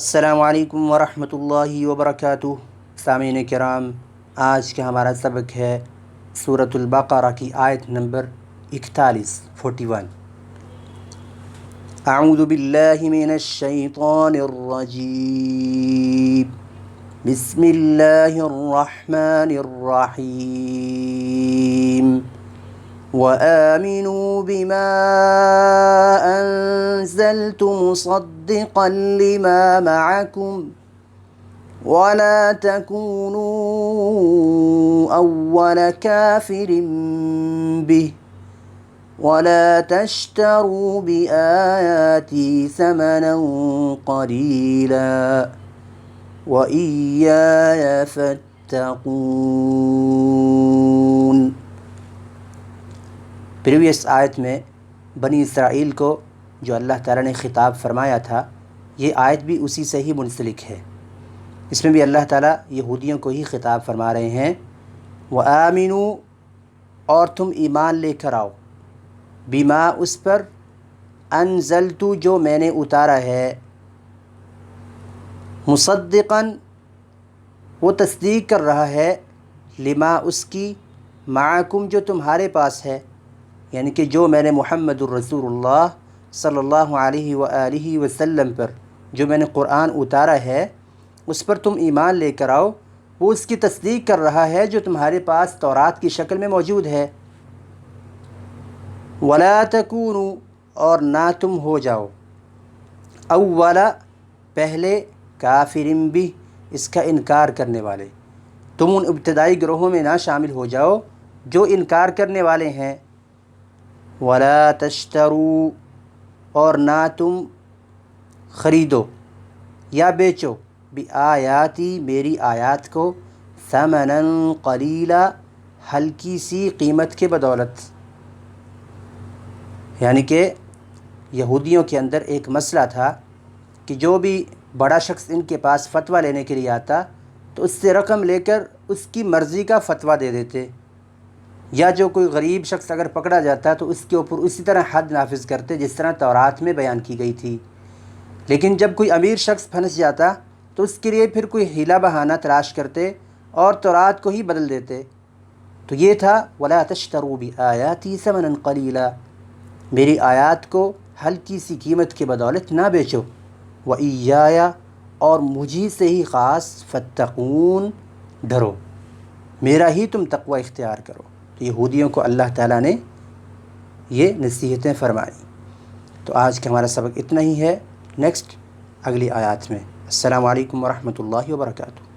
السلام علیکم ورحمۃ اللہ وبرکاتہ۔ سامعین کرام، آج کا ہمارا سبق ہے سورۃ البقرہ کی آیت نمبر 41۔ اعوذ باللہ من الشیطان الرجیم، بسم اللہ الرحمن الرحیم۔ وآمنوا بما أنزلت مصدقا لما معكم ولا تكونوا أول كافر به ولا تشتروا بآياتي ثمنا قليلا وإياي فاتقون۔ پریویس آیت میں بنی اسرائیل کو جو اللہ تعالیٰ نے خطاب فرمایا تھا، یہ آیت بھی اسی سے ہی منسلک ہے۔ اس میں بھی اللہ تعالیٰ یہودیوں کو ہی خطاب فرما رہے ہیں، وآمنوا، اور تم ایمان لے کر آؤ، بما، اس پر، انزلت، جو میں نے اتارا ہے، مصدقاً، وہ تصدیق کر رہا ہے، لما، اس کی، معکم، جو تمہارے پاس ہے، یعنی کہ جو میں نے محمد الرسول اللہ صلی اللہ علیہ وآلہ وسلم پر جو میں نے قرآن اتارا ہے، اس پر تم ایمان لے کر آؤ، وہ اس کی تصدیق کر رہا ہے جو تمہارے پاس تورات کی شکل میں موجود ہے۔ ولا تکونوا، اور نہ تم ہو جاؤ، اول، پہلے، کافرن بہ، اس کا انکار کرنے والے، تم ان ابتدائی گروہوں میں نہ شامل ہو جاؤ جو انکار کرنے والے ہیں۔ ولا تشتروا، اور نہ تم خریدو یا بیچو، بآیاتی، میری آیات کو، ثمنا قلیلا، ہلکی سی قیمت کے بدولت۔ یعنی کہ یہودیوں کے اندر ایک مسئلہ تھا کہ جو بھی بڑا شخص ان کے پاس فتویٰ لینے کے لیے آتا تو اس سے رقم لے کر اس کی مرضی کا فتویٰ دے دیتے، یا جو کوئی غریب شخص اگر پکڑا جاتا تو اس کے اوپر اسی طرح حد نافذ کرتے جس طرح تورات میں بیان کی گئی تھی۔ لیکن جب کوئی امیر شخص پھنس جاتا تو اس کے لیے پھر کوئی حیلہ بہانہ تلاش کرتے اور تورات کو ہی بدل دیتے۔ تو یہ تھا ولا تشتروا بآیاتی ثمنا قلیلا، میری آیات کو ہلکی سی قیمت کے بدولت نہ بیچو، وإیایا، اور مجھی سے ہی خاص، فاتقون، ڈرو، میرا ہی تم تقوی اختیار کرو۔ تو یہودیوں کو اللہ تعالیٰ نے یہ نصیحتیں فرمائیں۔ تو آج کا ہمارا سبق اتنا ہی ہے، نیکسٹ اگلی آیات میں۔ السلام علیکم ورحمۃ اللہ وبرکاتہ۔